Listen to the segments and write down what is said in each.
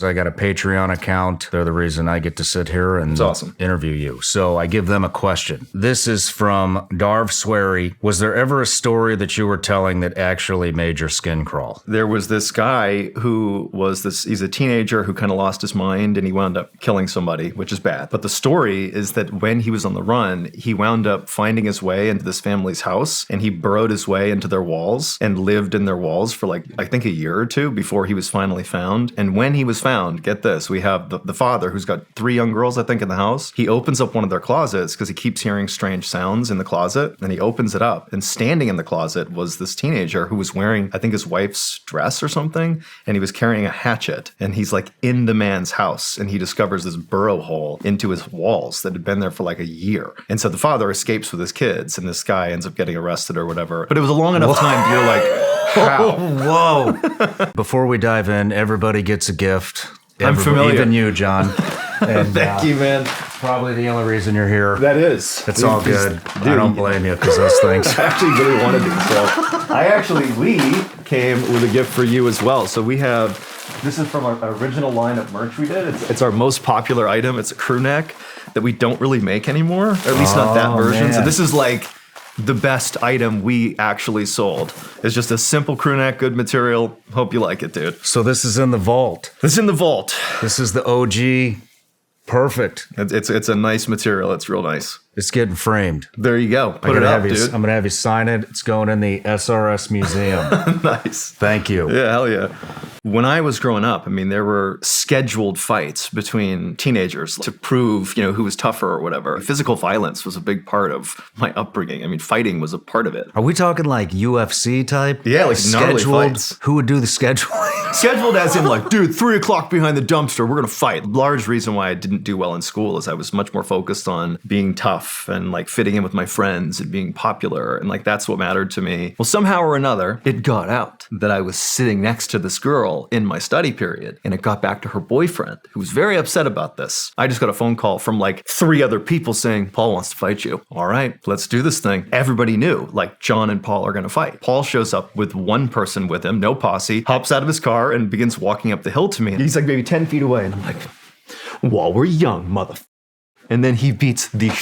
I got a Patreon account. They're the reason I get to sit here and interview you. So I give them a question. This is from Darv Swery. Was there ever a story that you were telling that actually made your skin crawl? There was this guy who he's a teenager who kind of lost his mind and he wound up killing somebody, which is bad. But the story is that when he was on the run, he wound up finding his way into this family's house and he burrowed his way into their walls and lived in their walls for I think a year or two before he was finally found. And when he was found, get this, we have the father who's got 3 young girls, I think, in the house. He opens up one of their closets because he keeps hearing strange sounds in the closet, and he opens it up, and standing in the closet was this teenager who was wearing, I think, his wife's dress or something, and he was carrying a hatchet, and he's in the man's house, and he discovers this burrow hole into his walls that had been there for a year. And so the father escapes with his kids, and this guy ends up getting arrested or whatever. But it was a long enough time to you're how? Whoa. Before we dive in, everybody gets a gift. I'm familiar. Even you, John. And, Thank you, man. Probably the only reason you're here. That is. It's all good. I don't blame you because those things. I actually really wanted to. So we came with a gift for you as well. So we have, this is from our original line of merch we did. It's our most popular item. It's a crew neck that we don't really make anymore, or at least not that version. Man. So this is the best item we actually sold. It's just a simple crew neck, good material. Hope you like it, dude. So this is in the vault. This is in the vault. This is the OG. Perfect. It's a nice material. It's real nice. It's getting framed. There you go. Put it up, dude. I'm going to have you sign it. It's going in the SRS museum. Nice. Thank you. Yeah, hell yeah. When I was growing up, there were scheduled fights between teenagers to prove, who was tougher or whatever. Physical violence was a big part of my upbringing. Fighting was a part of it. Are we talking UFC type? Yeah, gnarly scheduled fights. Who would do the scheduling? Scheduled as in dude, 3 o'clock behind the dumpster, we're going to fight. Large reason why I didn't do well in school is I was much more focused on being tough and fitting in with my friends and being popular. And that's what mattered to me. Well, somehow or another, it got out that I was sitting next to this girl in my study period. And it got back to her boyfriend, who was very upset about this. I just got a phone call from 3 other people saying, Paul wants to fight you. All right, let's do this thing. Everybody knew, John and Paul are going to fight. Paul shows up with one person with him, no posse, hops out of his car and begins walking up the hill to me. He's maybe 10 feet away. And I'm while we're young, And then he beats the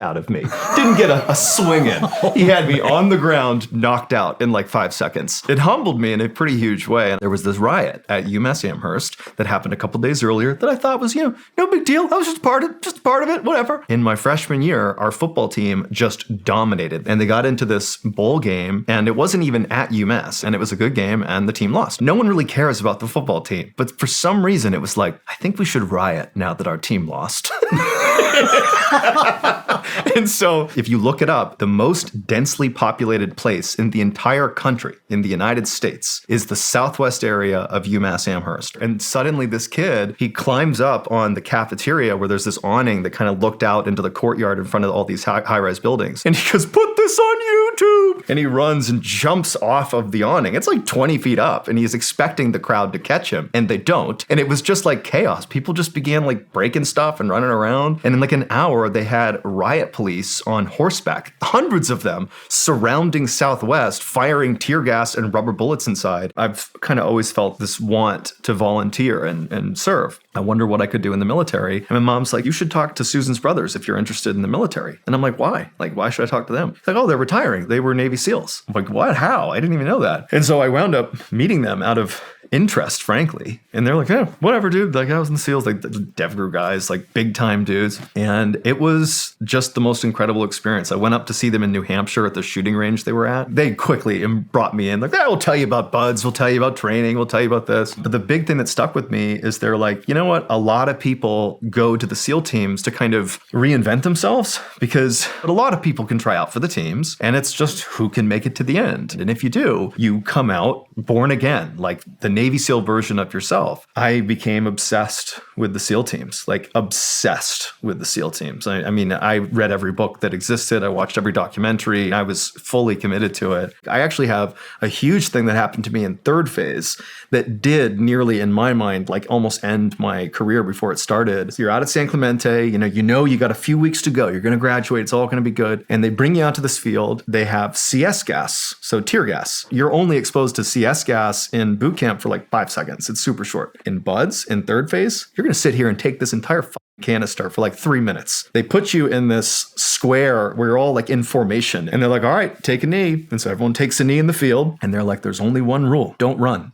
out of me. Didn't get a swing in. He had me on the ground, knocked out in 5 seconds. It humbled me in a pretty huge way. And there was this riot at UMass Amherst that happened a couple days earlier that I thought was, no big deal. I was just part of it, whatever. In my freshman year, our football team just dominated. And they got into this bowl game, and it wasn't even at UMass. And it was a good game, and the team lost. No one really cares about the football team. But for some reason, it was I think we should riot now that our team lost. And so if you look it up, the most densely populated place in the entire country, in the United States, is the southwest area of UMass Amherst. And suddenly this kid, he climbs up on the cafeteria where there's this awning that kind of looked out into the courtyard in front of all these high-rise buildings. And he goes, put this on YouTube! And he runs and jumps off of the awning. It's 20 feet up, and he's expecting the crowd to catch him. And they don't. And it was just chaos. People just began breaking stuff and running around. And in an hour, they had riot police on horseback, hundreds of them, surrounding Southwest, firing tear gas and rubber bullets inside. I've kind of always felt this want to volunteer and serve. I wonder what I could do in the military. And my mom's you should talk to Susan's brothers if you're interested in the military. And I'm why? Why should I talk to them? Oh, they're retiring. They were Navy SEALs. I'm what? How? I didn't even know that. And so I wound up meeting them out of interest, frankly. And they're yeah, whatever, dude. I was in the SEALs, the DevGru guys, big time dudes. And it was just the most incredible experience. I went up to see them in New Hampshire at the shooting range they were at. They quickly brought me in, we'll tell you about buds, we'll tell you about training, we'll tell you about this. But the big thing that stuck with me is they're you know what? A lot of people go to the SEAL teams to kind of reinvent themselves because a lot of people can try out for the teams, and it's just who can make it to the end. And if you do, you come out born again, the Navy SEAL version of yourself. I became obsessed with the SEAL teams, obsessed with the SEAL teams. I read every book that existed. I watched every documentary. I was fully committed to it. I actually have a huge thing that happened to me in third phase that did nearly, in my mind, almost end my career before it started. So you're out at San Clemente, you got a few weeks to go. You're going to graduate. It's all going to be good. And they bring you out to this field. They have CS gas, so tear gas. You're only exposed to CS gas in boot camp for like 5 seconds. It's super short. In buds, in third phase, you're going to sit here and take this entire canister for like 3 minutes. They put you in this square where you're all like in formation and they're like, all right, take a knee. And so everyone takes a knee in the field and they're like, there's only one rule. Don't run.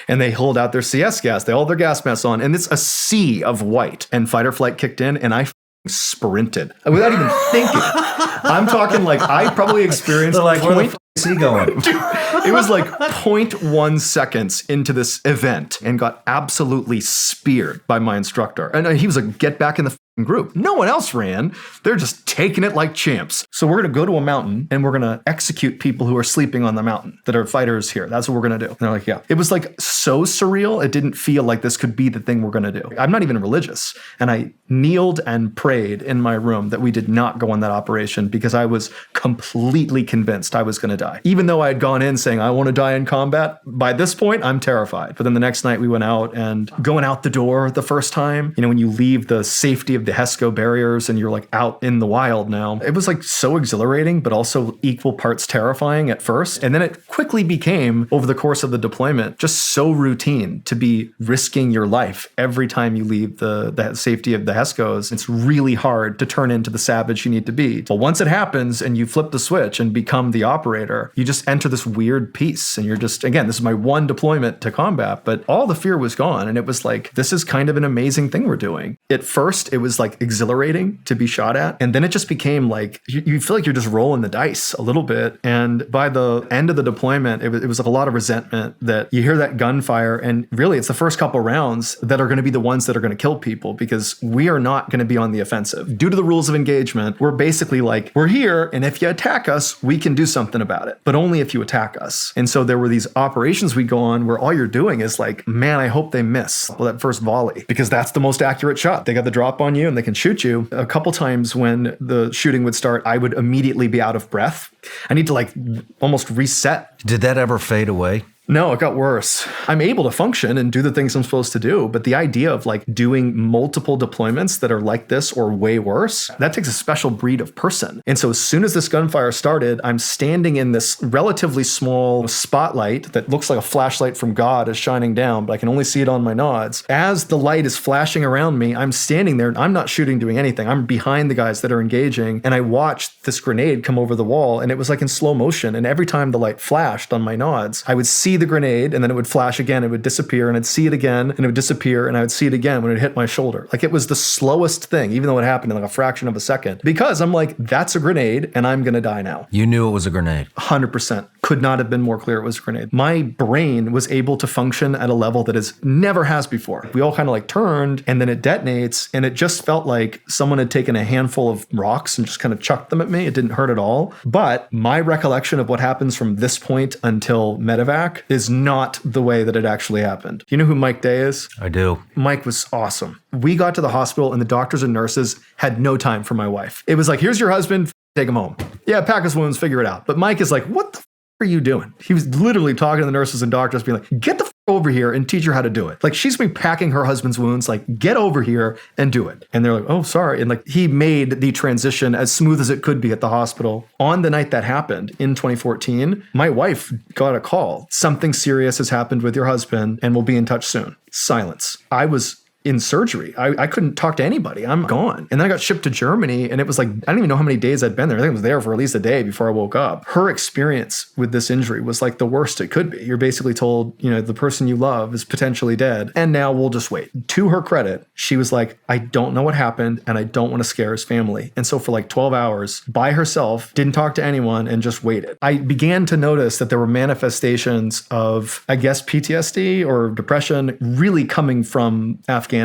And they hold out their CS gas. They hold their gas mask on and it's a sea of white, and fight or flight kicked in and I sprinted without even thinking. I'm talking like I probably experienced like, where the f*** is he going? It was like 0.1 seconds into this event and got absolutely speared by my instructor. And he was like, get back in the group. No one else ran. They're just taking it like champs. So we're going to go to a mountain and we're going to execute people who are sleeping on the mountain that are fighters here. That's what we're going to do. And they're like, yeah. It was like so surreal. It didn't feel like this could be the thing we're going to do. I'm not even religious. And I kneeled and prayed in my room that we did not go on that operation because I was completely convinced I was going to die. Even though I had gone in saying, I want to die in combat, by this point, I'm terrified. But then the next night we went out, and going out the door the first time, when you leave the safety of the HESCO barriers and you're like out in the wild now, it was like so exhilarating, but also equal parts terrifying at first. And then it quickly became, over the course of the deployment, just so routine to be risking your life every time you leave the safety of the HESCOs. It's really hard to turn into the savage you need to be. But once it happens and you flip the switch and become the operator, you just enter this weird peace. And you're just, again, this is my one deployment to combat, but all the fear was gone. And it was like, this is kind of an amazing thing we're doing. At first, it was like exhilarating to be shot at. And then it just became like, you feel like you're just rolling the dice a little bit. And by the end of the deployment, it was like a lot of resentment that you hear that gunfire. And really, it's the first couple rounds that are going to be the ones that are going to kill people, because we are not going to be on the offensive. Due to the rules of engagement, we're basically like, we're here, and if you attack us, we can do something about it, but only if you attack us. And so there were these operations we go on where all you're doing is like, man, I hope they miss that first volley, because that's the most accurate shot. They got the drop on you and they can shoot you. A couple times when the shooting would start, I would immediately be out of breath. I need to like almost reset. Did that ever fade away? No, it got worse. I'm able to function and do the things I'm supposed to do, but the idea of like doing multiple deployments that are like this or way worse, that takes a special breed of person. And so as soon as this gunfire started, I'm standing in this relatively small spotlight that looks like a flashlight from God is shining down, but I can only see it on my nods. As the light is flashing around me, I'm standing there. I'm not shooting, doing anything. I'm behind the guys that are engaging, and I watched this grenade come over the wall, and it was like in slow motion. And every time the light flashed on my nods, I would see the grenade, and then it would flash again, it would disappear, and I'd see it again, and it would disappear, and I would see it again when it hit my shoulder. Like, it was the slowest thing, even though it happened in like a fraction of a second, because I'm like, that's a grenade, and I'm gonna die now. You knew it was a grenade. 100%. Could not have been more clear it was a grenade. My brain was able to function at a level that is never has before. We all kind of like turned, and then it detonates, and it just felt like someone had taken a handful of rocks and just kind of chucked them at me. It didn't hurt at all. But my recollection of what happens from this point until medevac is not the way that it actually happened. Do you know who Mike Day is? I do. Mike was awesome. We got to the hospital and the doctors and nurses had no time for my wife. It was like, here's your husband, take him home. Yeah, pack his wounds, figure it out. But Mike is like, what the are you doing? He was literally talking to the nurses and doctors being like, get the over here and teach her how to do it. Like, she's been packing her husband's wounds, like, get over here and do it. And they're like, oh, sorry. And like, he made the transition as smooth as it could be at the hospital. On the night that happened in 2014, my wife got a call. Something serious has happened with your husband and we'll be in touch soon. Silence. I was in surgery. I couldn't talk to anybody. I'm gone. And then I got shipped to Germany, and it was like, I don't even know how many days I'd been there. I think I was there for at least a day before I woke up. Her experience with this injury was like the worst it could be. You're basically told, you know, the person you love is potentially dead, and now we'll just wait. To her credit, she was like, I don't know what happened, and I don't want to scare his family. And so for like 12 hours by herself, didn't talk to anyone, and just waited. I began to notice that there were manifestations of, I guess, PTSD or depression really coming from Afghanistan.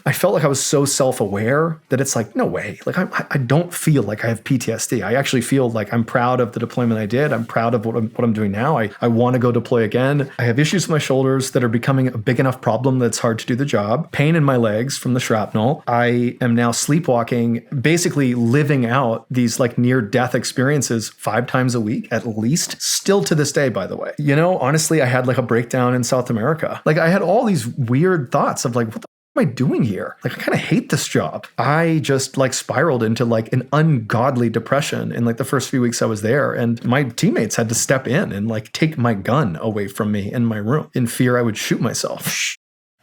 I felt like I was so self-aware that it's like, no way. Like, I don't feel like I have PTSD. I actually feel like I'm proud of the deployment I did. I'm proud of what I'm doing now. I want to go deploy again. I have issues with my shoulders that are becoming a big enough problem that it's hard to do the job. Pain in my legs from the shrapnel. I am now sleepwalking, basically living out these like near-death experiences 5 times a week at least. Still to this day, by the way. You know, honestly, I had like a breakdown in South America. Like, I had all these weird thoughts of like, what the am I doing here? Like, I kind of hate this job. I just like spiraled into like an ungodly depression in like the first few weeks I was there. And my teammates had to step in and like take my gun away from me in my room in fear I would shoot myself.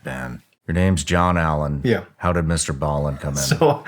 Ben, your name's John Allen. Yeah. How did MrBallen come in? So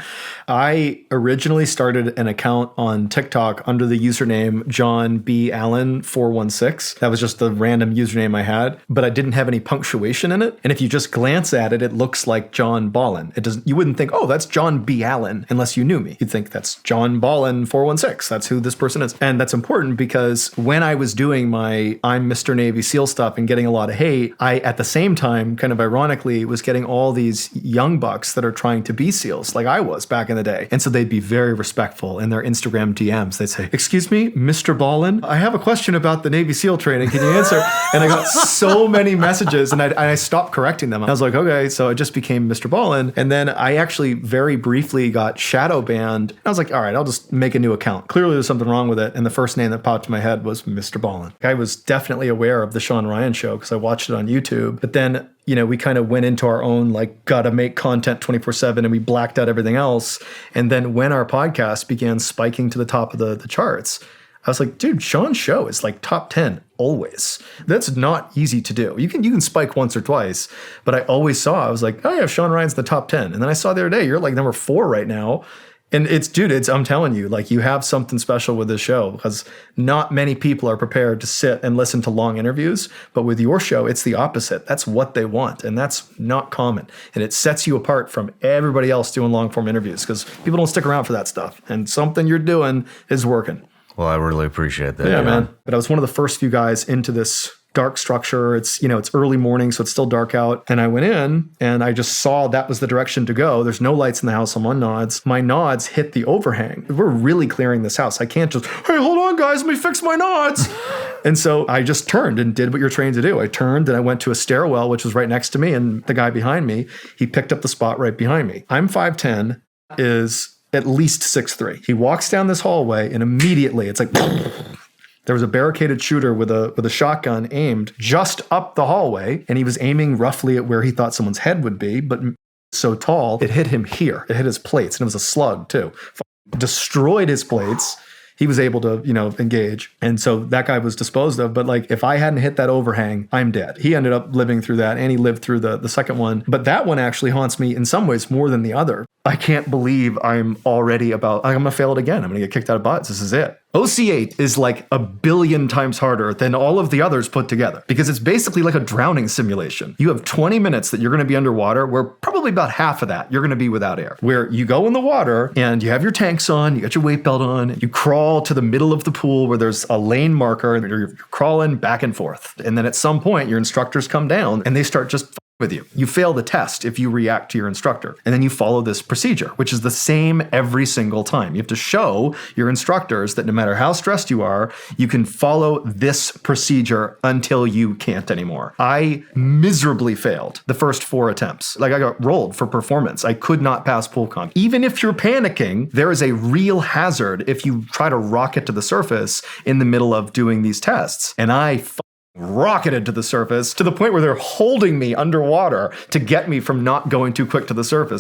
I originally started an account on TikTok under the username John B. Allen 416. That was just the random username I had, but I didn't have any punctuation in it. And if you just glance at it, it looks like John Ballen. It doesn't. You wouldn't think, oh, that's John B. Allen, unless you knew me. You'd think that's John Ballen 416. That's who this person is. And that's important because when I was doing my I'm Mr. Navy SEAL stuff and getting a lot of hate, I, at the same time, kind of ironically, was getting all these young bucks that are trying to be SEALs like I was back in the day. And so they'd be very respectful in their Instagram DMs. They'd say, excuse me, Mr. Ballen, I have a question about the Navy SEAL training. Can you answer? And I got so many messages and I stopped correcting them. I was like, okay, so it just became Mr. Ballen. And then I actually very briefly got shadow banned. I was like, all right, I'll just make a new account. Clearly there's something wrong with it. And the first name that popped in my head was Mr. Ballen. I was definitely aware of the Shawn Ryan show because I watched it on YouTube. But then we kind of went into our own, like, gotta make content 24/7 and we blacked out everything else. And then when our podcast began spiking to the top of the charts, I was like, dude, Shawn's show is like top 10 always. That's not easy to do. You can spike once or twice, but I always saw, I was like, oh yeah, Shawn Ryan's the top 10. And then I saw the other day, you're like number 4 right now. And I'm telling you, like, you have something special with this show because not many people are prepared to sit and listen to long interviews. But with your show, it's the opposite. That's what they want. And that's not common. And it sets you apart from everybody else doing long form interviews because people don't stick around for that stuff. And something you're doing is working. Well, I really appreciate that. Yeah, man. But I was one of the first few guys into this dark structure. It's early morning, so it's still dark out. And I went in and I just saw that was the direction to go. There's no lights in the house. I'm on nods. My nods hit the overhang. We're really clearing this house. I can't just, hey, hold on, guys, let me fix my nods. And so I just turned and did what you're trained to do. I turned and I went to a stairwell, which was right next to me. And the guy behind me, he picked up the spot right behind me. I'm 5'10", is at least 6'3". He walks down this hallway and immediately it's like... There was a barricaded shooter with a shotgun aimed just up the hallway, and he was aiming roughly at where he thought someone's head would be, but so tall, it hit him here. It hit his plates, and it was a slug, too. Destroyed his plates. He was able to, engage. And so that guy was disposed of. But like, if I hadn't hit that overhang, I'm dead. He ended up living through that, and he lived through the second one. But that one actually haunts me in some ways more than the other. I can't believe I'm already I'm going to fail it again. I'm going to get kicked out of bots. This is it. OC8 is like 1 billion times harder than all of the others put together because it's basically like a drowning simulation. You have 20 minutes that you're going to be underwater, where probably about half of that you're going to be without air, where you go in the water and you have your tanks on, you got your weight belt on, you crawl to the middle of the pool where there's a lane marker and you're crawling back and forth. And then at some point your instructors come down and they start just with you. You fail the test if you react to your instructor. And then you follow this procedure, which is the same every single time. You have to show your instructors that no matter how stressed you are, you can follow this procedure until you can't anymore. I miserably failed the first 4 attempts. Like, I got rolled for performance. I could not pass pool comp. Even if you're panicking, there is a real hazard if you try to rocket to the surface in the middle of doing these tests. And I rocketed to the surface to the point where they're holding me underwater to get me from not going too quick to the surface.